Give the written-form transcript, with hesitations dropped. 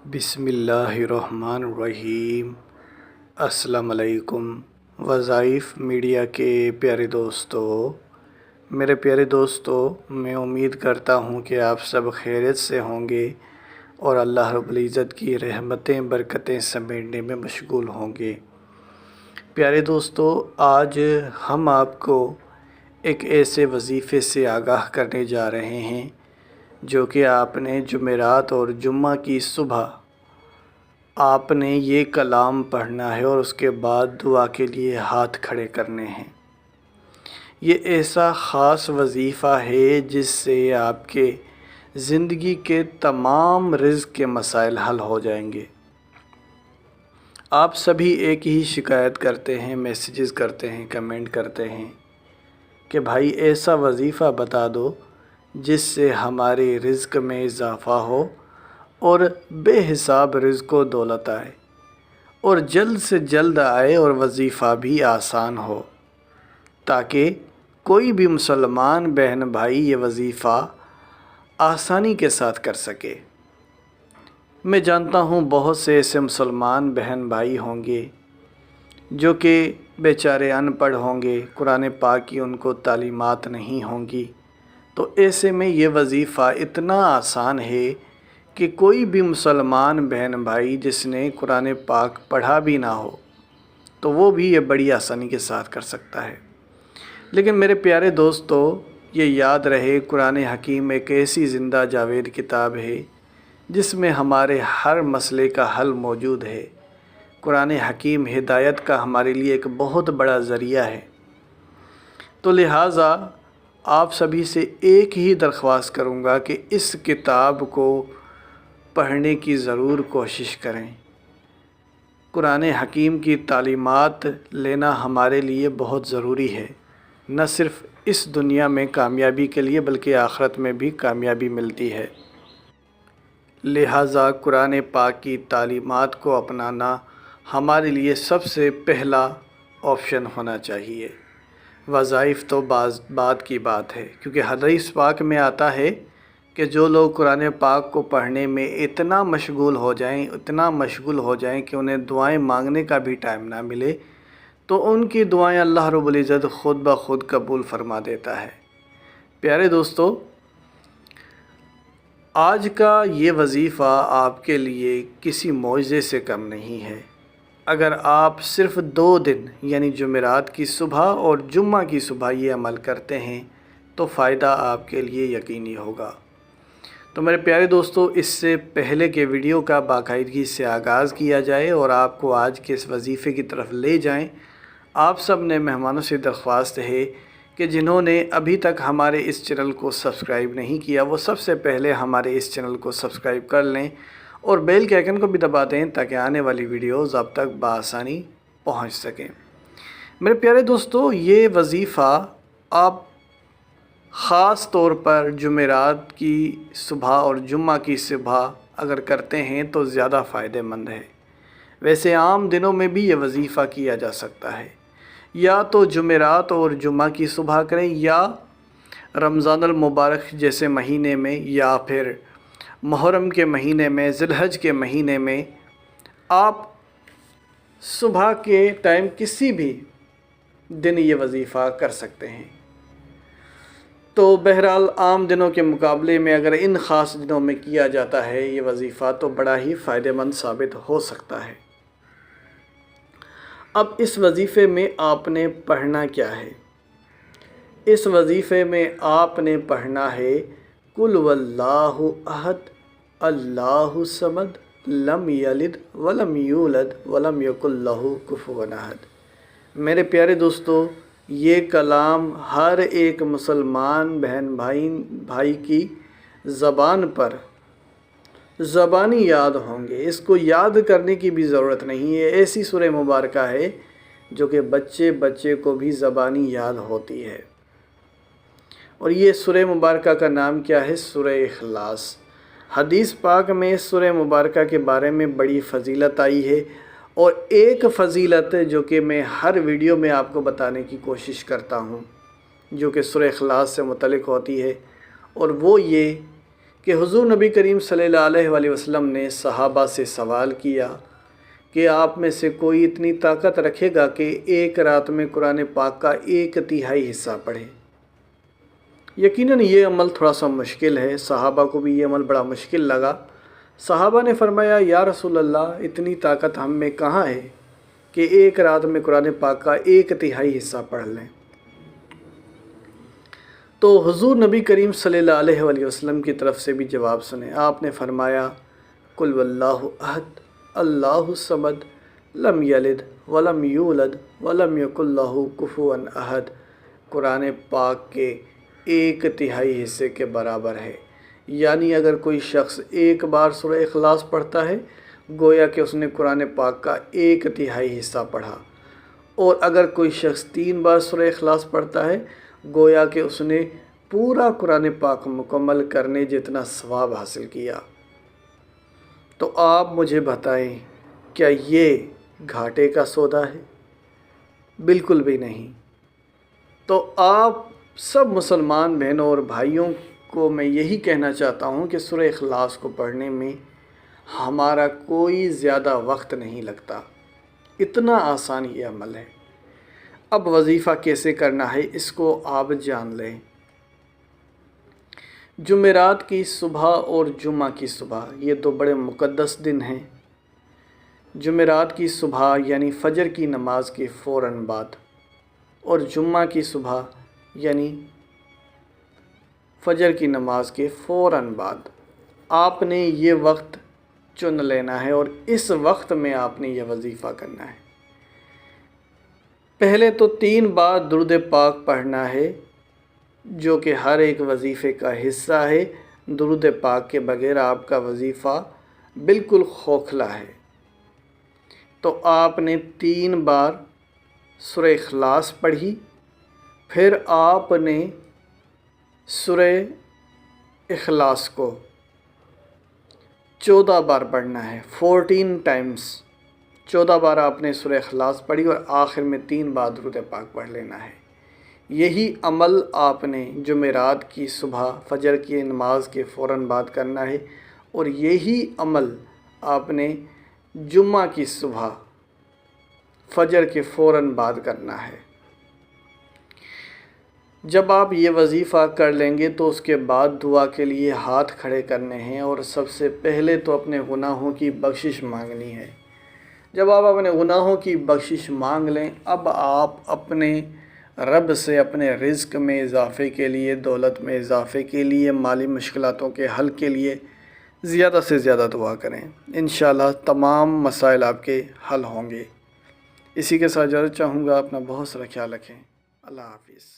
بسم اللہ الرحمن الرحیم۔ السلام علیکم وظائف میڈیا کے پیارے دوستو، میرے پیارے دوستو، میں امید کرتا ہوں کہ آپ سب خیریت سے ہوں گے اور اللہ رب العزت کی رحمتیں برکتیں سمیٹنے میں مشغول ہوں گے۔ پیارے دوستو، آج ہم آپ کو ایک ایسے وظیفے سے آگاہ کرنے جا رہے ہیں جو کہ آپ نے جمعرات اور جمعہ کی صبح آپ نے یہ کلام پڑھنا ہے اور اس کے بعد دعا کے لیے ہاتھ کھڑے کرنے ہیں۔ یہ ایسا خاص وظیفہ ہے جس سے آپ کے زندگی کے تمام رزق کے مسائل حل ہو جائیں گے۔ آپ سبھی ایک ہی شکایت کرتے ہیں، میسیجز کرتے ہیں، کمنٹ کرتے ہیں کہ بھائی ایسا وظیفہ بتا دو جس سے ہمارے رزق میں اضافہ ہو اور بے حساب رزق و دولت آئے اور جلد سے جلد آئے اور وظیفہ بھی آسان ہو، تاکہ کوئی بھی مسلمان بہن بھائی یہ وظیفہ آسانی کے ساتھ کر سکے۔ میں جانتا ہوں بہت سے ایسے مسلمان بہن بھائی ہوں گے جو کہ بیچارے ان پڑھ ہوں گے، قرآن پاک کی ان کو تعلیمات نہیں ہوں گی، تو ایسے میں یہ وظیفہ اتنا آسان ہے کہ کوئی بھی مسلمان بہن بھائی جس نے قرآن پاک پڑھا بھی نہ ہو تو وہ بھی یہ بڑی آسانی کے ساتھ کر سکتا ہے۔ لیکن میرے پیارے دوستو، یہ یاد رہے قرآن حکیم ایک ایسی زندہ جاوید کتاب ہے جس میں ہمارے ہر مسئلے کا حل موجود ہے۔ قرآن حکیم ہدایت کا ہمارے لیے ایک بہت بڑا ذریعہ ہے۔ تو لہٰذا آپ سبھی سے ایک ہی درخواست کروں گا کہ اس کتاب کو پڑھنے کی ضرور کوشش کریں۔ قرآن حکیم کی تعلیمات لینا ہمارے لیے بہت ضروری ہے، نہ صرف اس دنیا میں کامیابی کے لیے بلکہ آخرت میں بھی کامیابی ملتی ہے۔ لہٰذا قرآن پاک کی تعلیمات کو اپنانا ہمارے لیے سب سے پہلا آپشن ہونا چاہیے۔ وظائف تو بعد کی بات ہے، کیونکہ حدیث پاک میں آتا ہے کہ جو لوگ قرآن پاک کو پڑھنے میں اتنا مشغول ہو جائیں کہ انہیں دعائیں مانگنے کا بھی ٹائم نہ ملے تو ان کی دعائیں اللہ رب العزت خود بخود قبول فرما دیتا ہے۔ پیارے دوستو، آج کا یہ وظیفہ آپ کے لیے کسی معجزے سے کم نہیں ہے۔ اگر آپ صرف 2 دن یعنی جمعرات کی صبح اور جمعہ کی صبح یہ عمل کرتے ہیں تو فائدہ آپ کے لیے یقینی ہوگا۔ تو میرے پیارے دوستو، اس سے پہلے کہ ویڈیو کا باقاعدگی سے آغاز کیا جائے اور آپ کو آج کے اس وظیفے کی طرف لے جائیں، آپ سب نے مہمانوں سے درخواست ہے کہ جنہوں نے ابھی تک ہمارے اس چینل کو سبسکرائب نہیں کیا وہ سب سے پہلے ہمارے اس چینل کو سبسکرائب کر لیں اور بیل کے آئیکن کو بھی دبا دیں تاکہ آنے والی ویڈیوز آپ تک بآسانی پہنچ سکیں۔ میرے پیارے دوستو، یہ وظیفہ آپ خاص طور پر جمعرات کی صبح اور جمعہ کی صبح اگر کرتے ہیں تو زیادہ فائدہ مند ہے۔ ویسے عام دنوں میں بھی یہ وظیفہ کیا جا سکتا ہے، یا تو جمعرات اور جمعہ کی صبح کریں یا رمضان المبارک جیسے مہینے میں یا پھر محرم کے مہینے میں، ذی الحج کے مہینے میں آپ صبح کے ٹائم کسی بھی دن یہ وظیفہ کر سکتے ہیں۔ تو بہرحال عام دنوں کے مقابلے میں اگر ان خاص دنوں میں کیا جاتا ہے یہ وظیفہ تو بڑا ہی فائدہ مند ثابت ہو سکتا ہے۔ اب اس وظیفے میں آپ نے پڑھنا کیا ہے؟ اس وظیفے میں آپ نے پڑھنا ہے قُلْ وَاللَّهُ أَحَدٌ اللَّهُ الصَّمَدُ لَمْ يَلِدْ وَلَمْ يُولَدْ وَلَمْ يَكُنْ لَهُ كُفُوًا أَحَدٌ۔ میرے پیارے دوستو، یہ کلام ہر ایک مسلمان بہن بھائی کی زبان پر زبانی یاد ہوں گے۔ اس کو یاد کرنے کی بھی ضرورت نہیں ہے، ایسی سورہ مبارکہ ہے جو کہ بچے کو بھی زبانی یاد ہوتی ہے۔ اور یہ سورہ مبارکہ کا نام کیا ہے؟ سورہ اخلاص۔ حدیث پاک میں اس سورہ مبارکہ کے بارے میں بڑی فضیلت آئی ہے، اور ایک فضیلت جو کہ میں ہر ویڈیو میں آپ کو بتانے کی کوشش کرتا ہوں جو کہ سورہ اخلاص سے متعلق ہوتی ہے، اور وہ یہ کہ حضور نبی کریم صلی اللہ علیہ وسلم نے صحابہ سے سوال کیا کہ آپ میں سے کوئی اتنی طاقت رکھے گا کہ ایک رات میں قرآن پاک کا 1/3 حصہ پڑھے؟ یقیناً یہ عمل تھوڑا سا مشکل ہے، صحابہ کو بھی یہ عمل بڑا مشکل لگا۔ صحابہ نے فرمایا یا رسول اللہ اتنی طاقت ہم میں کہاں ہے کہ ایک رات میں قرآن پاک کا 1/3 حصہ پڑھ لیں۔ تو حضور نبی کریم صلی اللہ علیہ وسلم کی طرف سے بھی جواب سنیں۔ آپ نے فرمایا قل واللہ احد اللہ الصمد لم یلد ولم یولد ولم یکن لہ کفوا احد، قرآن پاک کے 1/3 حصے کے برابر ہے۔ یعنی اگر کوئی شخص ایک بار سورہ اخلاص پڑھتا ہے گویا کہ اس نے قرآن پاک کا 1/3 حصہ پڑھا، اور اگر کوئی شخص 3 بار سورہ اخلاص پڑھتا ہے گویا کہ اس نے پورا قرآن پاک مکمل کرنے جتنا ثواب حاصل کیا۔ تو آپ مجھے بتائیں کیا یہ گھاٹے کا سودا ہے؟ بالکل بھی نہیں۔ تو آپ سب مسلمان بہنوں اور بھائیوں کو میں یہی کہنا چاہتا ہوں کہ سورہ اخلاص کو پڑھنے میں ہمارا کوئی زیادہ وقت نہیں لگتا، اتنا آسان یہ عمل ہے۔ اب وظیفہ کیسے کرنا ہے اس کو آپ جان لیں۔ جمعرات کی صبح اور جمعہ کی صبح یہ 2 بڑے مقدس دن ہیں۔ جمعرات کی صبح یعنی فجر کی نماز کے فوراً بعد، اور جمعہ کی صبح یعنی فجر کی نماز کے فوراً بعد آپ نے یہ وقت چن لینا ہے، اور اس وقت میں آپ نے یہ وظیفہ کرنا ہے۔ پہلے تو 3 بار درود پاک پڑھنا ہے جو کہ ہر ایک وظیفے کا حصہ ہے۔ درود پاک کے بغیر آپ کا وظیفہ بالکل کھوکھلا ہے۔ تو آپ نے 3 بار سورہ اخلاص پڑھی، پھر آپ نے سورہ اخلاص کو 14 بار پڑھنا ہے، 14 ٹائمز 14 بار آپ نے سورہ اخلاص پڑھی، اور آخر میں 3 بار درود پاک پڑھ لینا ہے۔ یہی عمل آپ نے جمعرات کی صبح فجر کی نماز کے فوراً بعد کرنا ہے، اور یہی عمل آپ نے جمعہ کی صبح فجر کے فوراً بعد کرنا ہے۔ جب آپ یہ وظیفہ کر لیں گے تو اس کے بعد دعا کے لیے ہاتھ کھڑے کرنے ہیں، اور سب سے پہلے تو اپنے گناہوں کی بخشش مانگنی ہے۔ جب آپ اپنے گناہوں کی بخشش مانگ لیں، اب آپ اپنے رب سے اپنے رزق میں اضافے کے لیے، دولت میں اضافے کے لیے، مالی مشکلاتوں کے حل کے لیے زیادہ سے زیادہ دعا کریں۔ انشاءاللہ تمام مسائل آپ کے حل ہوں گے۔ اسی کے ساتھ اجازت چاہوں گا، اپنا بہت سارا خیال رکھیں۔ اللہ حافظ۔